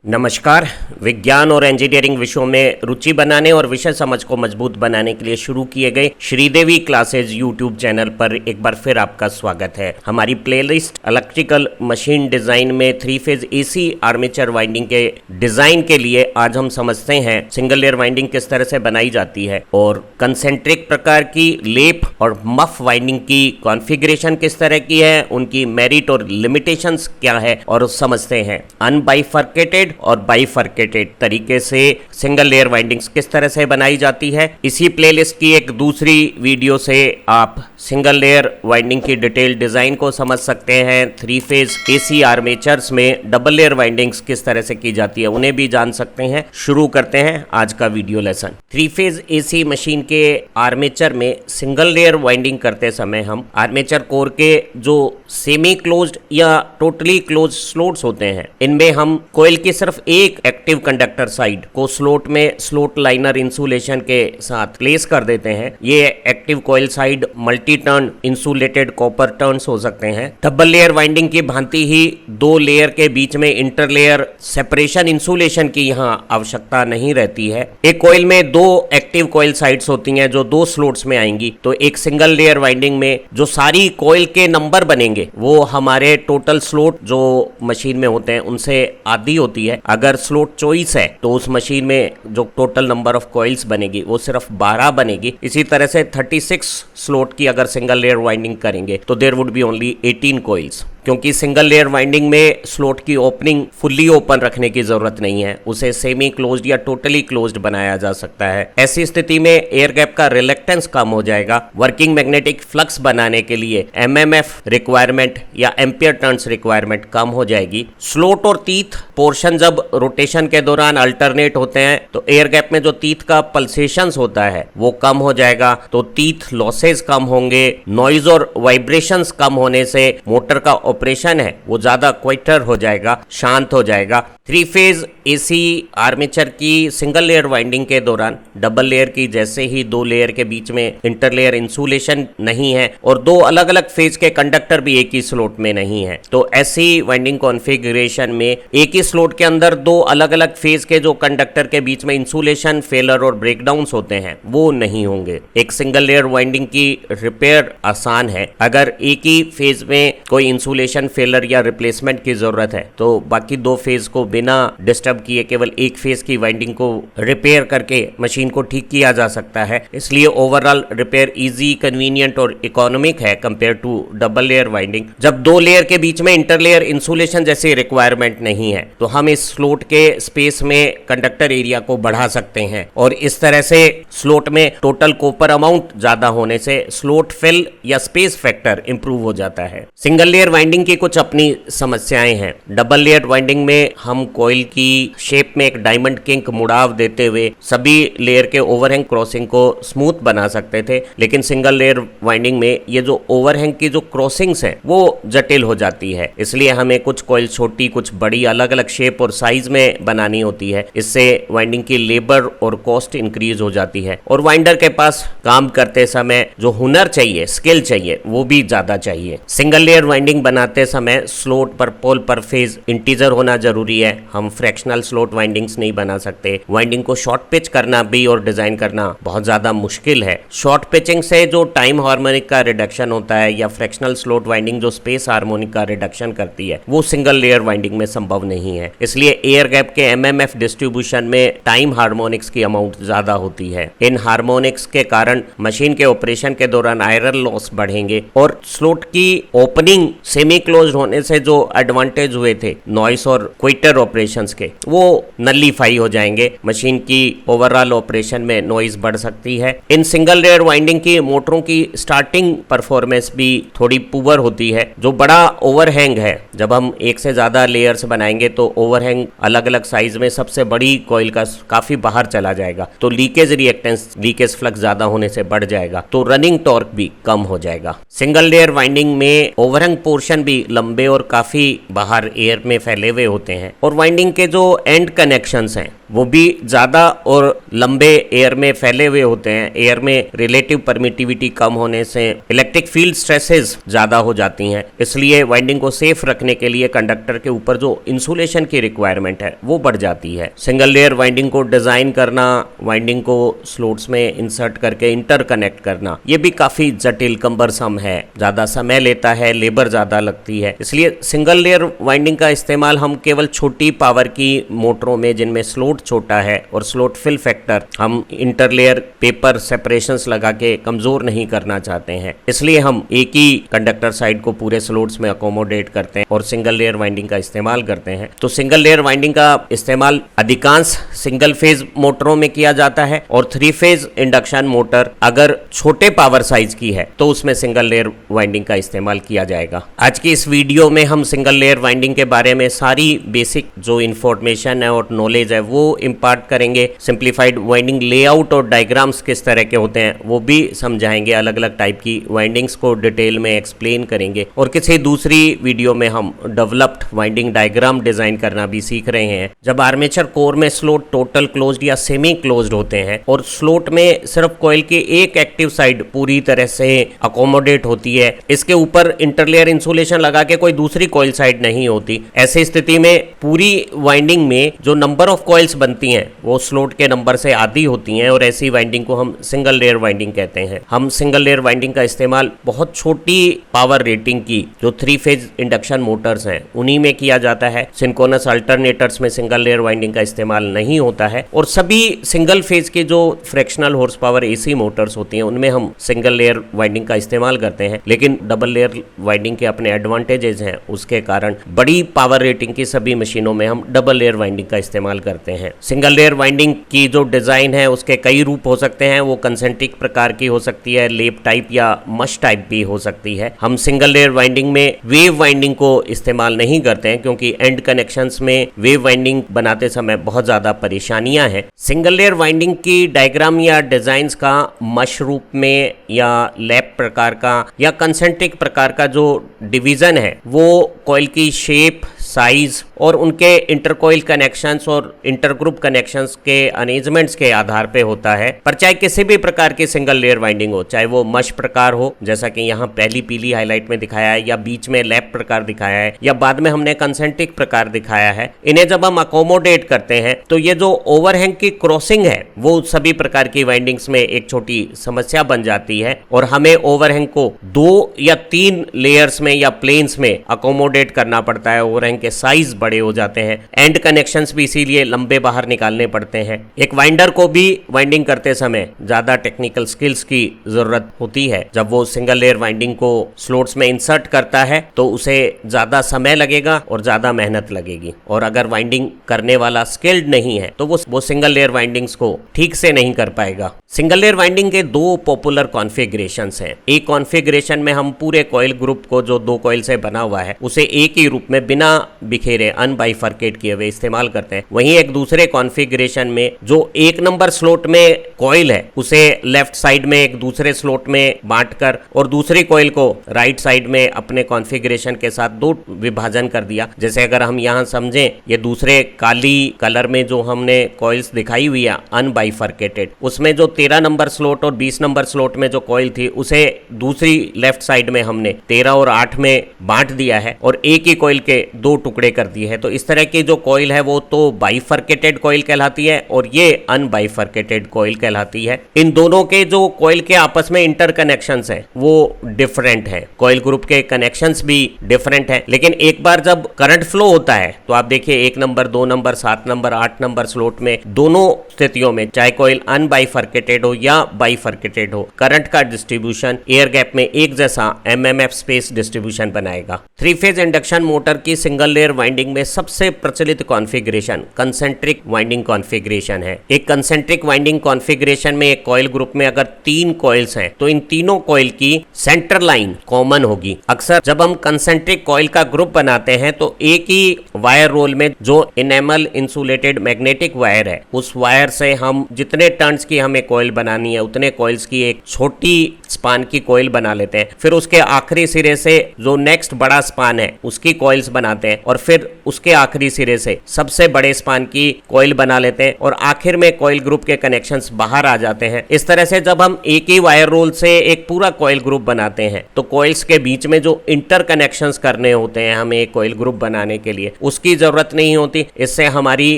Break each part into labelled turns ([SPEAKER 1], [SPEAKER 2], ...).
[SPEAKER 1] नमस्कार। विज्ञान और इंजीनियरिंग विषयों में रुचि बनाने और विषय समझ को मजबूत बनाने के लिए शुरू किए गए श्रीदेवी क्लासेज यूट्यूब चैनल पर एक बार फिर आपका स्वागत है। हमारी प्लेलिस्ट इलेक्ट्रिकल मशीन डिजाइन में 3 फेज एसी आर्मेचर वाइंडिंग के डिजाइन के लिए आज हम समझते हैं सिंगल लेयर वाइंडिंग किस तरह से बनाई जाती है और कंसेंट्रिक प्रकार की लेप और मफ वाइंडिंग की कॉन्फ़िगरेशन किस तरह की है, उनकी मेरिट और लिमिटेशंस क्या है और समझते हैं अनबाइफर्केटेड और बाइफर्केटेड तरीके से सिंगल लेयर वाइंडिंग्स किस तरह से बनाई जाती है। इसी प्लेलिस्ट की एक दूसरी वीडियो से आप सिंगल लेयर वाइंडिंग की डिटेल डिजाइन को समझ सकते हैं। 3 फेज एसी आर्मेचर्स में डबल लेयर वाइंडिंग्स किस तरह से की जाती है उन्हें भी जान सकते हैं। शुरू करते हैं आज का video lesson. 3 phase AC machine के आर्मेचर में सिंगल लेयर वाइंडिंग करते समय हम आर्मेचर कोर के जो सेमी क्लोज्ड या टोटली क्लोज्ड स्लॉट्स होते हैं इनमें हम कोयल की सिर्फ एक एक्टिव कंडक्टर साइड को स्लॉट में स्लॉट लाइनर इंसुलेशन के साथ प्लेस कर देते हैं। ये active coil side multi turn insulated copper turns हो सकते हैं। डबल लेयर वाइंडिंग की भांति ही 2 लेयर के बीच में इंटरलेयर सेपरेशन इंसुलेशन की यहाँ आवश्यकता नहीं रहती है। एक कोयल में 2 एक्टिव कोयल साइड्स होती हैं जो 2 स्लॉट्स में आएंगी, तो एक सिंगल लेयर वाइंडिंग में जो सारी कोयल के नंबर बनेंगे वो हमारे टोटल स्लॉट जो मशीन में होते हैं उनसे आधी होती है। अगर स्लॉट चॉइस है तो उस मशीन में जो टोटल नंबर ऑफ कॉइल्स बनेगी वो सिर्फ 12 बनेगी। इसी तरह से 36 स्लॉट की अगर सिंगल लेयर वाइंडिंग करेंगे तो there would be only 18 coils, क्योंकि सिंगल लेयर वाइंडिंग में स्लॉट की ओपनिंग फुल्ली ओपन रखने की जरूरत नहीं है, उसे सेमी क्लोज्ड या टोटली क्लोज्ड बनाया जा सकता है। ऐसी स्थिति में एयर गैप का रिलेक्टेंस कम हो जाएगा। वर्किंग मैग्नेटिक फ्लक्स बनाने के लिए एमएमएफ रिक्वायरमेंट या एम्पियर टर्न्स रिक्वायरमेंट कम हो जाएगी। स्लॉट और टीथ पोर्शन जब रोटेशन के दौरान अल्टरनेट होते हैं तो एयर गैप में जो टीथ का पल्सेशंस होता है वो कम हो जाएगा, तो टीथ लॉसेस कम होंगे। नॉइज और वाइब्रेशंस कम होने से मोटर का ऑपरेशन है वो ज्यादा क्वाइटर हो जाएगा, शांत हो जाएगा। 3 फेज एसी आर्मेचर की सिंगल लेयर वाइंडिंग के दौरान डबल लेयर की जैसे ही 2 लेयर के बीच में इंटरलेयर इंसुलेशन नहीं है और 2 अलग अलग फेज के कंडक्टर भी एक ही स्लॉट में नहीं है, तो ऐसी वाइंडिंग कॉन्फ़िगरेशन में एक ही स्लॉट के अंदर 2 अलग अलग फेज के जो कंडक्टर के बीच में इंसुलेशन फेलर और ब्रेकडाउन्स होते हैं वो नहीं होंगे। एक सिंगल लेयर वाइंडिंग की रिपेयर आसान है। अगर एक ही फेज में कोई इंसुलेशन फेलर या रिप्लेसमेंट की जरूरत है तो बाकी 2 फेज को बिना डिस्टर्ब किए केवल एक फेज की वाइंडिंग को रिपेयर करके मशीन को ठीक किया जा सकता है। इसलिए ओवरऑल रिपेयर इजी, कन्वीनियंट और इकोनॉमिक है compare to double layer winding. जब 2 लेयर के बीच में इंटरलेयर इंसुलेशन जैसी रिक्वायरमेंट नहीं है तो हम इस स्लॉट के स्पेस में कंडक्टर एरिया को बढ़ा सकते हैं और इस तरह से स्लॉट में टोटल कॉपर अमाउंट ज्यादा होने से स्लॉट फिल या स्पेस फैक्टर इंप्रूव हो जाता है। सिंगल लेयर वाइंडिंग की कुछ अपनी समस्याएं हैं। डबल लेयर वाइंडिंग में हम कॉइल की शेप में एक डायमंड किंक मुड़ाव देते हुए सभी लेयर के ओवरहैंग क्रॉसिंग को स्मूथ बना सकते थे, लेकिन सिंगल लेयर वाइंडिंग में ये जो ओवरहैंग की जो क्रॉसिंग्स हैं वो जटिल हो जाती है। इसलिए हमें कुछ कॉइल छोटी कुछ बड़ी अलग अलग शेप और साइज में बनानी होती है। इससे वाइंडिंग की लेबर और कॉस्ट इंक्रीज हो जाती है और वाइंडर के पास काम करते समय जो हुनर चाहिए, स्किल चाहिए, वो भी ज्यादा चाहिए। सिंगल लेयर वाइंडिंग बनाते समय स्लॉट पर पोल पर फेज इंटीजर होना जरूरी है। हम फ्रैक्शनल स्लॉट वाइंडिंग्स नहीं बना सकते। वाइंडिंग को शॉर्ट पिच करना भी और डिजाइन करना बहुत ज्यादा मुश्किल है। शॉर्ट पिचिंग से जो टाइम हार्मोनिक का रिडक्शन होता है या फ्रैक्शनल स्लॉट वाइंडिंग जो स्पेस हार्मोनिक का रिडक्शन करती है वो सिंगल लेयर वाइंडिंग में संभव नहीं है। इसलिए एयर गैप के एमएमएफ डिस्ट्रीब्यूशन में टाइम हार्मोनिक्स की अमाउंट ज्यादा होती है। इन हार्मोनिक्स के कारण मशीन के ऑपरेशन के दौरान आयरन लॉस बढ़ेंगे और स्लॉट की ओपनिंग सेमी क्लोज्ड होने से जो एडवांटेज हुए थे नॉइस और क्वाइटर ऑपरेशंस के वो नलीफाई हो जाएंगे। मशीन की ओवरऑल ऑपरेशन में नॉइस बढ़ सकती है। इन सिंगल लेयर वाइंडिंग की मोटरों की स्टार्टिंग परफॉर्मेंस भी थोड़ी पुअर होती है। जो बड़ा ओवरहैंग है, जब हम एक से ज्यादा लेयर्स बनाएंगे तो ओवरहैंग अलग अलग साइज में सबसे बड़ी कॉइल का काफी बाहर चला जाएगा, तो लीकेज रिएक्टेंस, लीकेज फ्लक्स ज्यादा होने से बढ़ जाएगा, तो रनिंग टॉर्क भी कम हो जाएगा। सिंगल लेयर वाइंडिंग में ओवरहैंग पोर्शन भी लंबे और काफी बाहर एयर में फैले हुए होते हैं और वाइंडिंग के जो एंड कनेक्शंस हैं वो भी ज्यादा और लंबे एयर में फैले हुए होते हैं। एयर में रिलेटिव परमिटिविटी कम होने से इलेक्ट्रिक फील्ड स्ट्रेसेस ज्यादा हो जाती हैं, इसलिए वाइंडिंग को सेफ रखने के लिए कंडक्टर के ऊपर जो इंसुलेशन की रिक्वायरमेंट है वो बढ़ जाती है। सिंगल लेयर वाइंडिंग को डिजाइन करना, वाइंडिंग को स्लोट्स में इंसर्ट करके इंटरकनेक्ट करना, ये भी काफी जटिल कम्बरसम है, ज्यादा समय लेता है, लेबर ज्यादा लगती है। इसलिए सिंगल लेयर वाइंडिंग का इस्तेमाल हम केवल छोटी पावर की मोटरों में, जिनमें स्लोट छोटा है और स्लोट फिल फैक्टर हम इंटरलेयर पेपर सेपरेशंस लगा के कमजोर नहीं करना चाहते हैं, इसलिए हम एक ही कंडक्टर साइड को पूरे स्लोट्स में अकोमोडेट करते हैं और सिंगल लेयर वाइंडिंग का इस्तेमाल करते हैं। तो सिंगल लेयर वाइंडिंग का इस्तेमाल अधिकांश सिंगल फेज मोटरों में किया जाता है और 3 फेज इंडक्शन मोटर अगर छोटे पावर साइज की है तो उसमें सिंगल लेयर वाइंडिंग का इस्तेमाल किया जाएगा। आज की इस वीडियो में हम सिंगल लेयर वाइंडिंग के बारे में सारी बेसिक जो इंफॉर्मेशन है और नॉलेज है वो इम्पार्ट करेंगे। सिंप्लीफाइड वाइंडिंग लेआउट और डायग्राम्स किस तरह के होते हैं वो भी समझाएंगे, अलग अलग टाइप की वाइंडिंग्स को डिटेल में एक्सप्लेन करेंगे और किसी दूसरी वीडियो में हम डेवलप्ड वाइंडिंग डायग्राम डिजाइन करना भी सीख रहे हैं। जब आर्मेचर कोर में स्लोट टोटल क्लोज्ड या सेमी क्लोज्ड होते हैं और स्लोट में सिर्फ कॉइल की एक एक्टिव साइड पूरी तरह से अकोमोडेट होती है, इसके ऊपर इंटरलेयर इंसुलेशन लगा के कोई दूसरी कॉइल साइड नहीं होती, ऐसी स्थिति में पूरी वाइंडिंग में जो नंबर ऑफ कॉइल्स बनती हैं वो स्लोट के नंबर से आधी होती हैं और ऐसी वाइंडिंग को हम सिंगल लेयर वाइंडिंग कहते हैं। हम सिंगल लेयर वाइंडिंग का इस्तेमाल बहुत छोटी पावर रेटिंग की जो 3 फेज इंडक्शन मोटर्स हैं उन्हीं में किया जाता है। सिंक्रोनस अल्टरनेटर्स में सिंगल लेयर वाइंडिंग का इस्तेमाल नहीं होता है और सभी सिंगल फेज के जो fractional horse power AC Motors होती हैं उनमें हम सिंगल लेयर वाइंडिंग का इस्तेमाल करते हैं। लेकिन डबल लेयर वाइंडिंग के अपने एडवांटेजेस हैं, उसके कारण बड़ी पावर रेटिंग की सभी मशीनों में हम डबल लेयर वाइंडिंग का इस्तेमाल करते हैं। सिंगल लेयर वाइंडिंग की जो डिजाइन है उसके कई रूप हो सकते हैं, वो कंसेंट्रिक प्रकार की हो सकती है, लेप टाइप या मश टाइप भी हो सकती है। हम सिंगल लेयर वाइंडिंग में वेव वाइंडिंग को इस्तेमाल नहीं करते हैं क्योंकि एंड कनेक्शंस में वेव वाइंडिंग बनाते समय बहुत ज्यादा परेशानियां हैं। सिंगल लेयर वाइंडिंग की डायग्राम या डिजाइन्स का मश रूप में या लैप प्रकार का या कंसेंट्रिक प्रकार का जो डिवीजन है वो कॉइल की शेप, साइज और उनके इंटरकॉइल कनेक्शंस और इंटरग्रुप कनेक्शंस के अरेंजमेंट्स के आधार पे होता है। पर चाहे किसी भी प्रकार की सिंगल लेयर वाइंडिंग हो, चाहे वो मश प्रकार हो जैसा कि यहाँ पहली पीली हाईलाइट में दिखाया है, या बीच में लैप प्रकार दिखाया है, या बाद में हमने कंसेंट्रिक प्रकार दिखाया है, इन्हें जब हम अकोमोडेट करते हैं तो ये जो ओवरहैंग की क्रॉसिंग है वो सभी प्रकार की वाइंडिंग्स में एक छोटी समस्या बन जाती है और हमें ओवरहैंग को 2 या 3 लेयर्स में या प्लेन्स में अकोमोडेट करना पड़ता है। ओवरहैंग के साइज बड़े हो जाते हैं, एंड कनेक्शंस भी इसीलिए लंबे बाहर निकालने पड़ते हैं। एक वाइंडर को भी वाइंडिंग करते समय ज्यादा टेक्निकल स्किल्स की जरूरत होती है। जब वो सिंगल लेयर वाइंडिंग को स्लोट्स में इंसर्ट करता है तो उसे ज्यादा समय लगेगा और ज्यादा मेहनत लगेगी, और अगर वाइंडिंग करने वाला स्किल्ड नहीं है तो वो सिंगल लेयर वाइंडिंग्स को ठीक से नहीं कर पाएगा। सिंगल लेयर वाइंडिंग के 2 पॉपुलर कॉन्फ़िगरेशंस हैं। एक कॉन्फ़िगरेशन में हम पूरे कॉइल ग्रुप को जो 2 कॉइल से बना हुआ है उसे एक ही रूप में बिना बिखेरे अनबाइफर्केट किए हुए इस्तेमाल करते हैं। वहीं एक दूसरे कॉन्फ़िगरेशन में जो 1 नंबर स्लोट में कॉइल है उसे लेफ्ट साइड में एक दूसरे स्लोट में बांटकर और दूसरी कॉइल को राइट साइड में अपने कॉन्फ़िगरेशन के साथ 2 विभाजन कर दिया। जैसे अगर हम यहाँ समझें, ये दूसरे काली कलर में जो हमने कॉइल्स दिखाई हुई है अनबाइफर्केटेड, उसमें जो 13 नंबर स्लोट और 20 नंबर स्लोट में जो कॉइल थी उसे दूसरी लेफ्ट साइड में हमने 13 और 8 में बांट दिया है और एक ही कॉइल के 2 टुकड़े कर दिए हैं। तो इस तरह की जो कॉइल है वो तो बाइफर्केटेड कॉइल कहलाती है और ये अनबाइफर्केटेड कॉइल कहलाती है। इन दोनों के जो कॉइल के आपस में इंटरकनेक्शंस हैं वो डिफरेंट है, कॉइल ग्रुप के कनेक्शंस भी डिफरेंट है। लेकिन एक बार जब करंट फ्लो होता है तो आप देखिए 1 number, 2 number, 7 number, 8 number slot में दोनों स्थितियों में चाहे कॉइल अनबाइफर्केटेड हो या बाइफर्केटेड हो, करंट का डिस्ट्रीब्यूशन एयर गैप में एक जैसा एमएमएफ स्पेस डिस्ट्रीब्यूशन बनाएगा। 3 फेज इंडक्शन मोटर की सिंगल लेयर वाइंडिंग में सबसे प्रचलित कॉन्फ़िगरेशन कंसेंट्रिक वाइंडिंग कॉन्फ़िगरेशन है। एक कंसेंट्रिक वाइंडिंग कॉन्फ़िगरेशन में एक कॉइल ग्रुप में अगर 3 कॉइल्स हैं तो इन तीनों कॉइल की सेंटर लाइन कॉमन होगी। अक्सर जब हम कंसेंट्रिक कॉइल का ग्रुप बनाते हैं तो एक ही वायर रोल में जो इनेमल इंसुलेटेड मैग्नेटिक वायर है उस वायर से हम जितने टर्न्स की हमें कॉइल बनानी है उतने कॉइल्स की एक छोटी स्पान की कॉइल बना लेते हैं। फिर उसके आखिरी सिरे से जो नेक्स्ट बड़ा स्पान है उसकी कॉइल्स बनाते हैं और फिर उसके आखिरी सिरे से सबसे बड़े स्पान की कॉइल बना लेते हैं और आखिर में कॉइल ग्रुप के कनेक्शंस बाहर आ जाते हैं। इस तरह से जब हम एक ही वायर रोल से एक पूरा कॉइल ग्रुप बनाते हैं तो कॉइल्स के बीच में जो इंटर कनेक्शंस करने होते हैं हमें एक कॉइल ग्रुप बनाने के लिए, उसकी जरूरत नहीं होती। इससे हमारी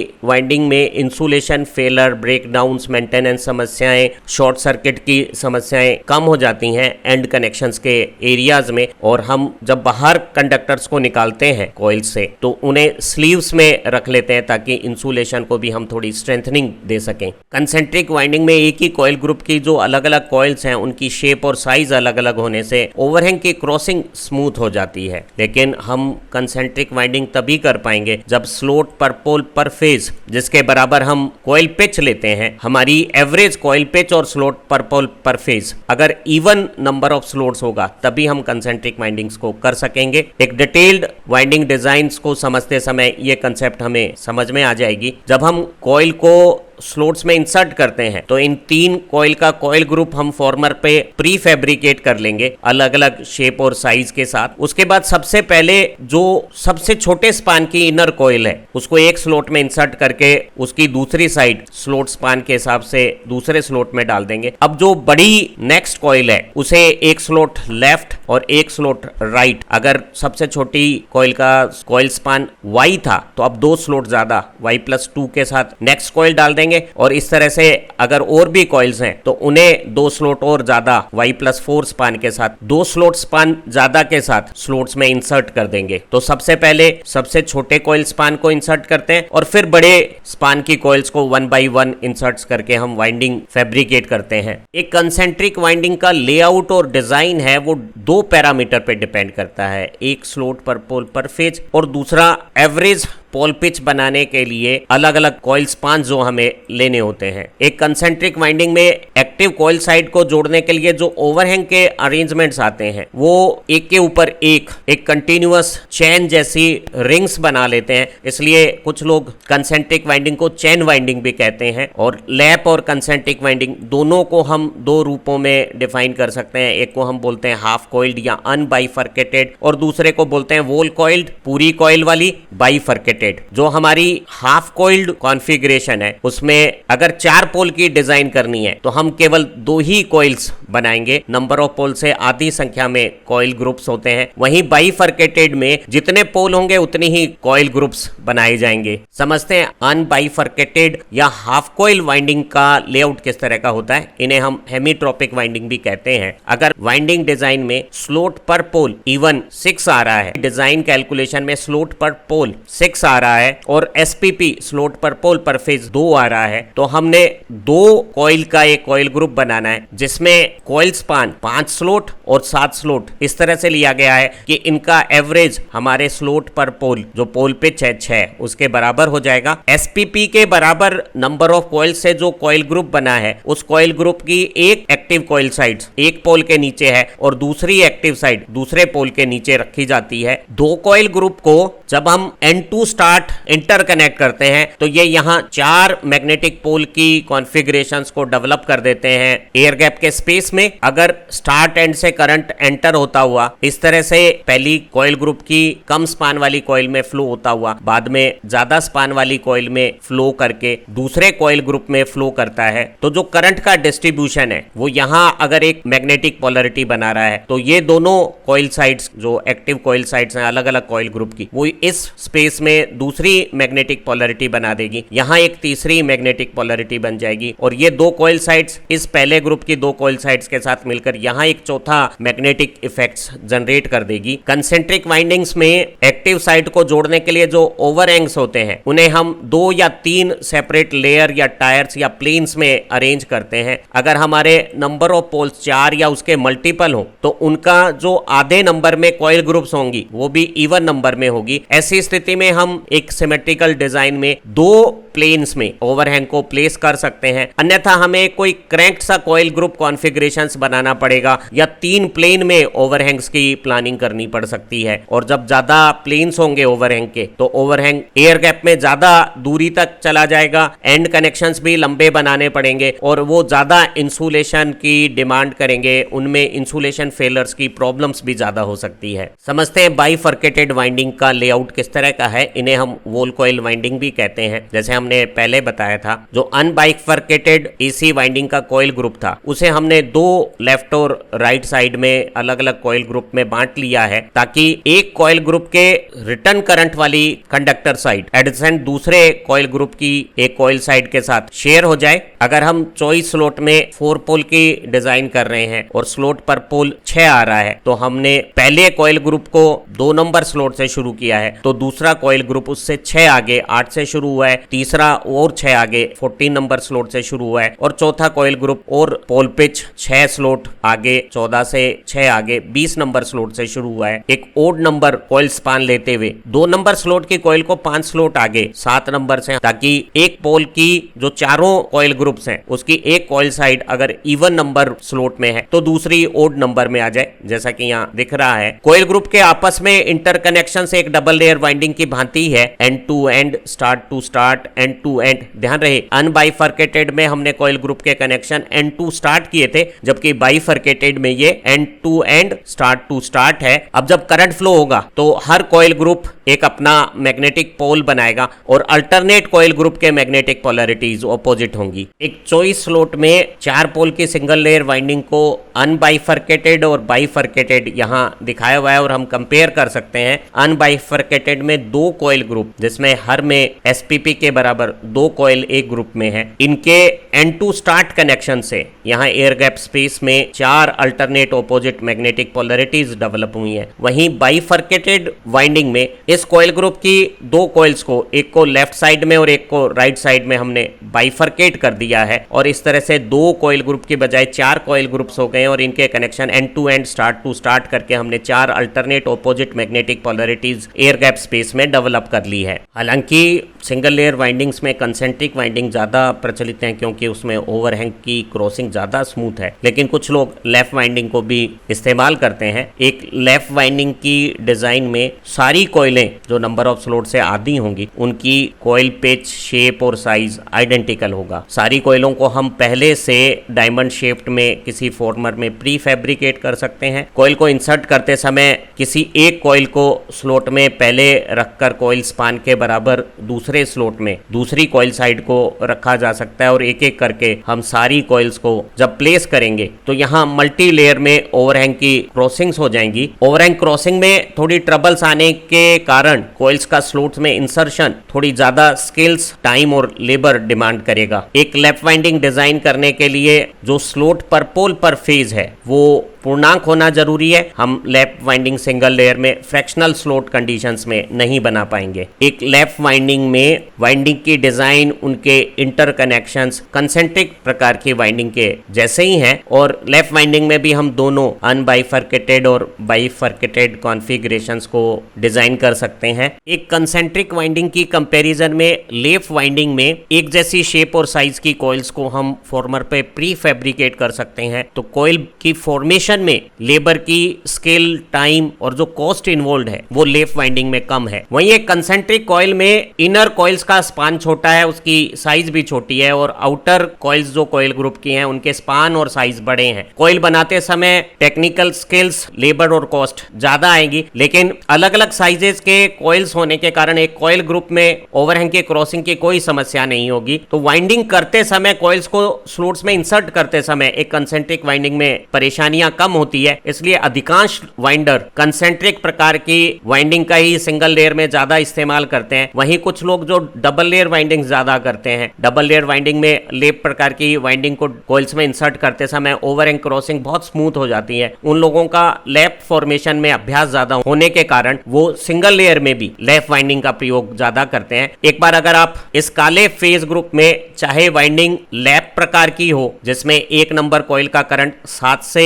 [SPEAKER 1] वाइंडिंग में इंसुलेशन फेलर, ब्रेकडाउन्स, मेंटेनेंस समस्याएं, शॉर्ट सर्किट की समस्याएं कम हो जाती हैं एंड कनेक्शंस के एरियाज में। और हम जब बाहर कंडक्टर्स को निकालते हैं कॉइल से तो उन्हें स्लीव्स में रख लेते हैं ताकि इंसुलेशन को भी हम थोड़ी स्ट्रेंथनिंग दे सकें। कंसेंट्रिक वाइंडिंग में एक ही कॉइल ग्रुप की जो अलग अलग कॉइल्स हैं उनकी शेप और साइज अलग अलग होने से ओवरहैंग की क्रॉसिंग स्मूथ हो जाती है। लेकिन हम कंसेंट्रिक वाइंडिंग तभी कर पाएंगे जब स्लोट पर पोल पर फेज जिसके बराबर हम कॉइल पिच लेते हैं, हमारी एवरेज कॉइल पिच और स्लोट पर पोल पर फेज अगर इवन नंबर ऑफ स्लोट्स होगा तभी हम कंसेंट्रिक वाइंडिंग्स को कर सकेंगे। एक डिटेल्ड वाइंडिंग डिजाइन्स को समझते समय ये कंसेप्ट हमें समझ में आ जाएगी। जब हम कॉइल को स्लोट्स में इंसर्ट करते हैं तो इन 3 कॉइल का कॉइल ग्रुप हम फॉर्मर पे प्री फैब्रिकेट कर लेंगे अलग अलग शेप और साइज के साथ। उसके बाद सबसे पहले जो सबसे छोटे स्पान की इनर कॉइल है उसको एक स्लोट में इंसर्ट करके उसकी दूसरी साइड स्लोट स्पान के हिसाब से दूसरे स्लोट में डाल देंगे। अब जो बड़ी नेक्स्ट कॉइल है उसे एक स्लोट लेफ्ट और एक स्लोट राइट, अगर सबसे छोटी कॉइल का कॉइल स्पान y था तो अब 2 स्लोट ज्यादा y+2 के साथ नेक्स्ट कॉइल डाल देंगे और इस तरह से अगर और भी कॉइल्स हैं तो उन्हें 2 स्लोट और ज्यादा y+4 स्पान के साथ 2 स्लोट स्पान ज्यादा के साथ स्लोट्स में इंसर्ट कर देंगे। तो सबसे पहले सबसे छोटे कॉइल स्पान को इंसर्ट करते हैं और फिर बड़े स्पान की कॉइल्स को 1 बाय 1 इंसर्ट्स करके हम वाइंडिंग फैब्रिकेट करते हैं। एक कंसेंट्रिक वाइंडिंग का लेआउट और डिजाइन है वो 2 पैरामीटर पे डिपेंड करता है, एक स्लोट पर पोल पर फेज और दूसरा एवरेज पोल पिच बनाने के लिए अलग अलग कॉइल स्पान जो हमें लेने होते हैं। एक कंसेंट्रिक वाइंडिंग में एक्टिव कॉइल साइड को जोड़ने के लिए जो ओवरहैंग के अरेंजमेंट्स आते हैं वो एक के ऊपर एक कंटिन्यूअस चेन जैसी रिंग्स बना लेते हैं, इसलिए कुछ लोग कंसेंट्रिक वाइंडिंग को चेन वाइंडिंग भी कहते हैं। और लैप और कंसेंट्रिक वाइंडिंग दोनों को हम 2 रूपों में डिफाइन कर सकते हैं। एक को हम बोलते हैं हाफ कॉइल्ड या अनबाइफर्केटेड और दूसरे को बोलते हैं वोल कॉइल्ड, पूरी कॉइल वाली बाइफर्केटेड। जो हमारी हाफ कॉइल्ड कॉन्फ़िगरेशन है उसमें अगर 4 पोल की डिजाइन करनी है तो हम केवल 2 ही कॉइल्स बनाएंगे, नंबर ऑफ पोल से आधी संख्या में कॉइल ग्रुप्स होते हैं। वहीं बाइफर्केटेड में जितने पोल होंगे उतनी ही कॉइल ग्रुप्स बनाए जाएंगे। समझते हैं अनबाइफर्केटेड या हाफ कॉइल वाइंडिंग का लेआउट किस तरह का होता है। इन्हें हम हेमीट्रोपिक वाइंडिंग भी कहते हैं। अगर वाइंडिंग डिजाइन में स्लोट पर पोल इवन 6 आ रहा है, डिजाइन कैलकुलेशन में स्लोट पर पोल 6 आ रहा है और एसपीपी स्लोट पर पोल पर फेज 2 आ रहा है तो हमने 2 कॉइल का एक कॉइल ग्रुप बनाना है जिसमें कॉइल स्पान 5 स्लोट और 7 स्लोट इस तरह से लिया गया है कि इनका एवरेज हमारे स्लोट पर पोल जो पोल पिच है 6 उसके बराबर हो जाएगा। एसपीपी के बराबर नंबर ऑफ कॉइल से जो कॉइल ग्रुप बना है उस कॉइल ग्रुप की एक एक्टिव कॉइल साइड एक पोल के नीचे है और दूसरी एक्टिव साइड दूसरे पोल के नीचे रखी जाती है। 2 कॉइल ग्रुप को जब हम N2 स्टार्ट इंटरकनेक्ट करते हैं तो ये यहाँ 4 मैग्नेटिक पोल की कॉन्फ़िगरेशंस को डेवलप कर देते हैं एयर गैप के स्पेस में। अगर स्टार्ट एंड से करंट एंटर होता हुआ इस तरह से पहली कॉइल ग्रुप की कम स्पान वाली कॉइल में फ्लो होता हुआ बाद में ज्यादा स्पान वाली कॉइल में फ्लो करके दूसरे कॉइल ग्रुप में फ्लो करता है तो जो करंट का डिस्ट्रीब्यूशन है वो यहाँ अगर एक मैग्नेटिक पोलरिटी बना रहा है तो ये दोनों कॉइल साइड्स जो एक्टिव कॉइल साइड्स हैं अलग अलग कॉइल ग्रुप की वो इस स्पेस में दूसरी मैग्नेटिक पोलरिटी बना देगी, यहाँ एक तीसरी मैग्नेटिक पोलरिटी बन जाएगी और ये 2 कॉइल साइड्स इस पहले ग्रुप की 2 कॉइल साइड्स के साथ मिलकर यहाँ एक चौथा मैग्नेटिक इफेक्ट्स जनरेट कर देगी। कंसेंट्रिक वाइंडिंग्स में एक्टिव साइड को जोड़ने के लिए जो ओवरहैंग्स होते हैं उन्हें हम 2 या 3 सेपरेट लेयर या टायर्स या प्लेन्स में अरेंज करते हैं। अगर हमारे नंबर ऑफ पोल्स 4 या उसके मल्टीपल हो तो उनका जो आधे नंबर में कॉइल ग्रुप्स होंगी वो भी इवन नंबर में होगी। ऐसी स्थिति में हम हम एक सिमेट्रिकल डिजाइन में दो प्लेन्स में ओवरहैंग को प्लेस कर सकते हैं। अन्यथा हमें कोई क्रैंक्ड सा कॉइल ग्रुप कॉन्फ़िगरेशंस बनाना पड़ेगा या 3 प्लेन में ओवरहैंग्स की प्लानिंग करनी पड़ सकती है। और जब ज्यादा प्लेन्स होंगे ओवरहैंग के तो ओवरहैंग एयर गैप में ज्यादा दूरी तक चला जाएगा, एंड कनेक्शंस भी लंबे बनाने पड़ेंगे और वो ज्यादा इंसुलेशन की डिमांड करेंगे, उनमें इंसुलेशन फेलर्स की प्रॉब्लम्स भी ज्यादा हो सकती है। समझते हैं बाइफर्केटेड वाइंडिंग का लेआउट किस तरह का है। इन्हें हम वोल कॉइल वाइंडिंग भी कहते हैं। जैसे हमने पहले बताया था, जो अनबाइफर्केटेड एसी वाइंडिंग का कॉइल ग्रुप था उसे हमने दो लेफ्ट और राइट साइड में अलग अलग कॉइल ग्रुप में बांट लिया है, ताकि एक कॉइल ग्रुप के रिटर्न करंट वाली कंडक्टर साइड एडजेसेंट दूसरे कॉइल ग्रुप की एक कॉइल साइड के साथ शेयर हो जाए। अगर हम चॉइस स्लॉट में 4 पोल की डिजाइन कर रहे हैं और स्लॉट पर पोल 6 आ रहा है, तो हमने पहले कॉइल ग्रुप को 2 नंबर स्लॉट से शुरू किया है, तो दूसरा कॉइल ग्रुप उससे 6 आगे 8 से शुरू हुआ है, तीसरा और 6 आगे 14 नंबर स्लॉट से शुरू हुआ है, और चौथा कॉइल ग्रुप और पोल पिच 6 स्लॉट आगे 14 से 6 आगे 20 नंबर स्लॉट से शुरू हुआ है। एक ओड नंबर कॉइल स्पान लेते हुए 2 नंबर स्लॉट की कॉइल को 5 स्लॉट आगे 7 नंबर से, ताकि एक पोल की जो चारों कॉइल ग्रुप्स हैं उसकी एक कॉइल साइड अगर इवन नंबर स्लॉट में है तो दूसरी ओड नंबर में आ जाए, जैसा कि यहाँ दिख रहा है। कॉइल ग्रुप के आपस में इंटरकनेक्शन से एक डबल लेयर वाइंडिंग की भांति है, end to end, start to start, end to end. ध्यान रहे, अनबाइफर्केटेड में हमने कॉइल ग्रुप के कनेक्शन एंड टू स्टार्ट किए थे, जबकि बाइफर्केटेड में ये end to end, start to start है। अब जब करंट फ्लो होगा तो हर कॉइल ग्रुप एक अपना मैग्नेटिक पोल बनाएगा और अल्टरनेट कॉइल ग्रुप के मैग्नेटिक पोलैरिटीज ऑपोजिट होंगी। एक चॉइस स्लॉट में 4 पोल की सिंगल लेयर वाइंडिंग को अनबाइफर्केटेड और बाइफर्केटेड यहाँ दिखाया हुआ है, और हम कंपेयर कर सकते हैं। अनबाइफर्केटेड में 2 कॉइल ग्रुप, जिसमें हर में एसपीपी के बराबर 2 कॉइल एक ग्रुप में है, इनके एंड टू स्टार्ट कनेक्शन से यहाँ एयर गैप स्पेस में 4 alternate opposite magnetic polarities develop हुई है। वहीं बाइफर्केटेड वाइंडिंग में इस कॉइल ग्रुप की 2 कॉइल्स को, एक को लेफ्ट साइड में और एक को राइट साइड में हमने बाइफर्केट कर दिया है, और इस तरह से 2 कॉइल ग्रुप की बजाय 4 कॉइल ग्रुप्स हो गए, और इनके connection end to end, start to start करके हमने 4 alternate opposite magnetic polarities air gap space में डेवलप कर ली है। हालांकि सिंगल लेयर वाइंडिंग्स में कंसेंट्रिक वाइंडिंग ज्यादा प्रचलित है, क्योंकि उसमें ओवरहैंग की क्रॉसिंग ज्यादा स्मूथ है, लेकिन कुछ लोग लेफ्ट वाइंडिंग को भी इस्तेमाल करते हैं। एक लेफ्ट वाइंडिंग की डिजाइन में सारी कॉइलें जो नंबर ऑफ स्लॉट से आधी होंगी, उनकी कॉइल पिच, शेप और साइज आइडेंटिकल होगा। सारी कॉइलों को हम पहले से डायमंड शेप्ड में किसी फॉर्मर में प्री फैब्रिकेट कर सकते हैं। कॉइल को इंसर्ट करते समय किसी एक कॉइल को स्लॉट में पहले रखकर कॉइल स्पान के बराबर दूसरे स्लॉट में दूसरी कॉइल साइड को रखा जा सकता है, और एक एक करके हम सारी कॉइल्स को जब प्लेस करेंगे तो यहाँ मल्टी लेयर में ओवरहैंग की क्रॉसिंग्स हो जाएंगी। ओवरहैंग क्रॉसिंग में थोड़ी ट्रबल्स आने के कारण कॉइल्स का स्लॉट्स में इंसर्शन थोड़ी ज्यादा स्किल्स, टाइम और लेबर डिमांड करेगा। एक लेफ्ट वाइंडिंग डिजाइन करने के लिए जो स्लॉट पर पोल पर फेज है वो पूर्णांक होना जरूरी है। हम लेफ्ट वाइंडिंग सिंगल लेयर में फ्रैक्शनल स्लॉट कंडीशंस में नहीं बना पाएंगे। एक लेफ्ट वाइंडिंग में वाइंडिंग की डिजाइन, उनके इंटरकनेक्शंस कंसेंट्रिक प्रकार की वाइंडिंग के जैसे ही हैं, और लेफ्ट वाइंडिंग में भी हम दोनों अनबाइफर्केटेड और बाइफर्केटेड कॉन्फ़िगरेशंस को डिजाइन कर सकते हैं। एक कंसेंट्रिक वाइंडिंग की कंपैरिजन में लेफ्ट वाइंडिंग में एक जैसी शेप और साइज की कॉइल्स को हम फॉर्मर पे प्री फैब्रिकेट कर सकते हैं, तो कॉइल की फॉर्मेशन में लेबर की स्किल, टाइम और जो कॉस्ट इन्वॉल्व है वो लेफ्ट वाइंडिंग में कम है। वहीं एक कंसेंट्रिक कॉइल में इनर कॉइल्स का स्पान छोटा है, उसकी साइज भी छोटी है, और आउटर कॉइल्स जो कॉइल ग्रुप की हैं उनके स्पान और साइज बड़े हैं। कॉइल बनाते समय टेक्निकल स्किल्स, लेबर और कॉस्ट ज्यादा आएगी, लेकिन अलग अलग साइजेस के कॉइल्स होने के कारण एक कॉइल ग्रुप में ओवरहैंग के क्रॉसिंग की कोई समस्या नहीं होगी। तो वाइंडिंग करते समय, कॉइल्स को स्लॉट्स में इंसर्ट करते समय एक कंसेंट्रिक वाइंडिंग में परेशानियां कम होती है, इसलिए अधिकांश वाइंडर कंसेंट्रिक प्रकार की वाइंडिंग का ही सिंगल लेयर में ज्यादा इस्तेमाल करते हैं। वहीं कुछ लोग जो डबल लेयर वाइंडिंग ज्यादा करते हैं, डबल लेयर वाइंडिंग में लेप प्रकार की वाइंडिंग को कॉइल्स में इंसर्ट करते समय ओवरहैंग क्रॉसिंग बहुत स्मूथ हो जाती है। उन लोगों का लेफ्ट फॉर्मेशन में अभ्यास ज्यादा होने के कारण वो सिंगल लेयर में भी लेफ्ट वाइंडिंग का प्रयोग ज्यादा करते हैं। एक बार अगर आप इस काले फेज ग्रुप में चाहे वाइंडिंग लैप प्रकार की हो, जिसमें 1 नंबर कॉइल का करंट 7 से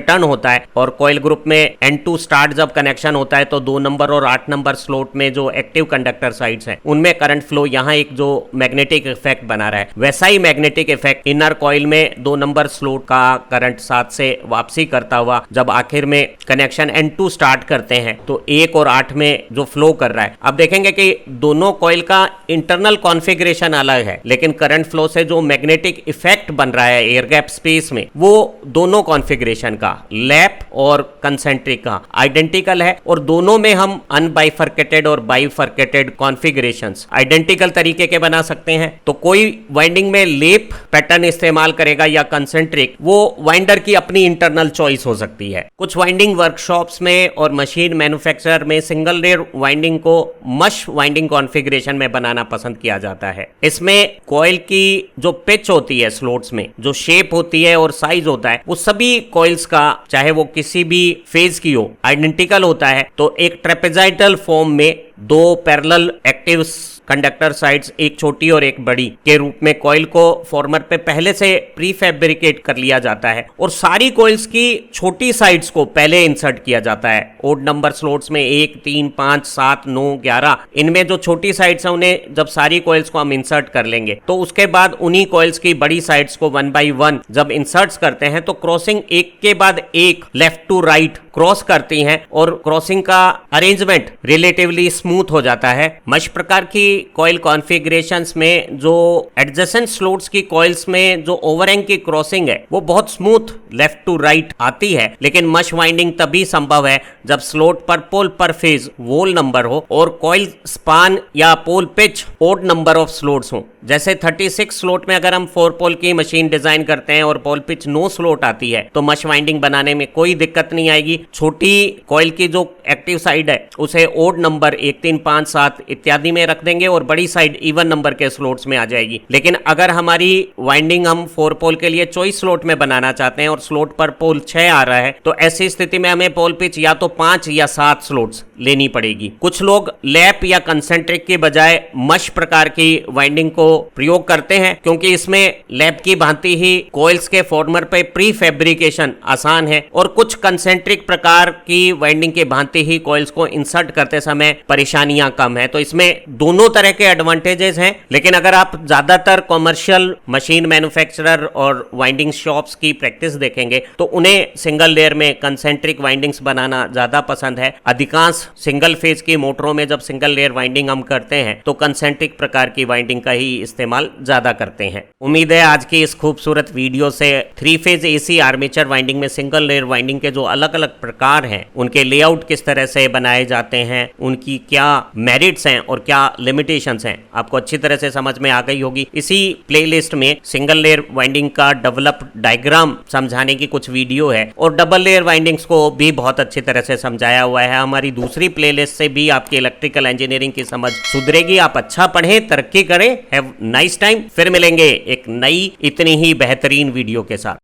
[SPEAKER 1] टर्न होता है और कॉइल ग्रुप में N2 स्टार्ट जब कनेक्शन होता है तो 2 नंबर और 8 नंबर स्लॉट में जो एक्टिव कंडक्टर साइड्स हैं उनमें करंट फ्लो यहाँ एक जो मैग्नेटिक इफेक्ट बना रहा है, वैसा ही मैग्नेटिक इफेक्ट इनर कॉइल में 2 नंबर स्लॉट का करंट 7 से वापसी करता हुआ जब आखिर में कनेक्शन N2 स्टार्ट करते हैं तो 1 और 8 में जो फ्लो कर रहा है। अब देखेंगे कि दोनों कॉइल का इंटरनल कॉन्फ़िगरेशन अलग है, लेकिन करंट फ्लो से जो मैग्नेटिक इफेक्ट बन रहा है एयर गैप स्पेस में वो दोनों कॉन्फ़िगरेशन का, लैप और कंसेंट्रिक का, आइडेंटिकल है और दोनों में हम अनबाइफर्केटेड और बाइफर्केटेड कॉन्फ़िगरेशंस आइडेंटिकल तरीके के बना सकते हैं। तो कोई वाइंडिंग में लेप पैटर्न इस्तेमाल करेगा या कंसेंट्रिक, वो वाइंडर की अपनी इंटरनल चॉइस हो सकती है। कुछ वाइंडिंग वर्कशॉप्स में और मशीन मैन्युफैक्चरर में सिंगल लेयर वाइंडिंग को मश वाइंडिंग कॉन्फ़िगरेशन में बनाना पसंद किया जाता है। इसमें कॉइल की जो पिच होती है स्लॉट्स में, जो शेप होती है और साइज होता है, वो सभी कॉइल्स का चाहे वो किसी भी फेज की हो आइडेंटिकल होता है। तो एक ट्रेपेजाइडल फॉर्म में 2 पैरेलल एक्टिव कंडक्टर साइड्स, एक छोटी और एक बड़ी के रूप में कॉइल को फॉर्मर पे पहले से प्री फैब्रिकेट कर लिया जाता है और सारी कॉइल्स की छोटी साइड्स को पहले इंसर्ट किया जाता है। ओड नंबर स्लॉट्स में 1, 3, 5, 7, 9, 11 इनमें जो छोटी साइड्स हैं उन्हें जब सारी कॉइल्स को हम इंसर्ट कर लेंगे तो उसके बाद उन्हीं कॉइल्स की बड़ी साइड्स को 1 बाई 1 जब इंसर्ट करते हैं तो क्रॉसिंग एक के बाद एक लेफ्ट टू राइट क्रॉस करती हैं और क्रॉसिंग का अरेंजमेंट रिलेटिवली स्मूथ हो जाता है। मश प्रकार की कॉइल कॉन्फ़िगरेशंस में जो एडजेसेंट स्लॉट्स की कॉइल्स में जो ओवरहैंग की क्रॉसिंग है वो बहुत स्मूथ लेफ्ट टू राइट आती है, लेकिन मश वाइंडिंग तभी संभव है जब स्लॉट पर पोल पर फेज वोल नंबर हो और कॉइल स्पान या pole pitch odd number of slots हो। जैसे 36 स्लॉट में अगर हम 4 पोल की मशीन डिजाइन करते हैं और पोल पिच 9 स्लॉट आती है तो मश वाइंडिंग बनाने में कोई दिक्कत नहीं आएगी। छोटी कॉइल की जो एक्टिव साइड है उसे ओड नंबर 1, 3, 5, 7 इत्यादि में रख देंगे और बड़ी साइड इवन नंबर के स्लॉट्स में आ जाएगी। लेकिन अगर हमारी वाइंडिंग हम 4 पोल के लिए चॉइस स्लॉट में बनाना चाहते हैं और स्लॉट पर पोल 6 आ रहा है तो ऐसी स्थिति में हमें पोल पिच या तो 5 या 7 स्लॉट्स लेनी पड़ेगी। कुछ लोग लैप या कंसेंट्रिक के बजाय मश प्रकार की वाइंडिंग को प्रयोग करते हैं क्योंकि इसमें लैप की भांति ही कॉइल्स के फॉर्मर पे प्री फैब्रिकेशन आसान है और कुछ कंसेंट्रिक प्रकार की वाइंडिंग के भांति ही कॉइल्स को इंसर्ट करते समय परेशानियां कम है। तो इसमें दोनों तरह के एडवांटेजेस हैं, लेकिन अगर आप ज्यादातर कॉमर्शियल मशीन मैन्युफैक्चरर और वाइंडिंग शॉप्स की प्रैक्टिस देखेंगे तो उन्हें सिंगल लेयर में कंसेंट्रिक वाइंडिंग्स बनाना ज्यादा पसंद है। अधिकांश सिंगल फेज की मोटरों में जब सिंगल लेयर वाइंडिंग हम करते हैं तो कंसेंट्रिक प्रकार की वाइंडिंग का ही इस्तेमाल ज्यादा करते हैं। उम्मीद है आज की इस खूबसूरत वीडियो से 3 फेज एसी आर्मेचर वाइंडिंग में सिंगल लेयर वाइंडिंग के जो अलग अलग प्रकार हैं, उनके लेआउट किस तरह से बनाए जाते हैं, उनकी क्या मेरिट्स हैं और क्या लिमिटेशंस हैं, आपको अच्छी तरह से समझ में आ गई होगी। इसी प्लेलिस्ट में सिंगल लेयर वाइंडिंग का डेवलप्ड डायग्राम समझाने की कुछ वीडियो है और डबल लेयर वाइंडिंग्स को भी बहुत अच्छी तरह से समझाया हुआ है। हमारी दूसरी प्लेलिस्ट से भी आपकी इलेक्ट्रिकल इंजीनियरिंग की समझ सुधरेगी। आप अच्छा पढ़ें, तरक्की करें। Have nice time. फिर मिलेंगे एक नई इतनी ही बेहतरीन वीडियो के साथ।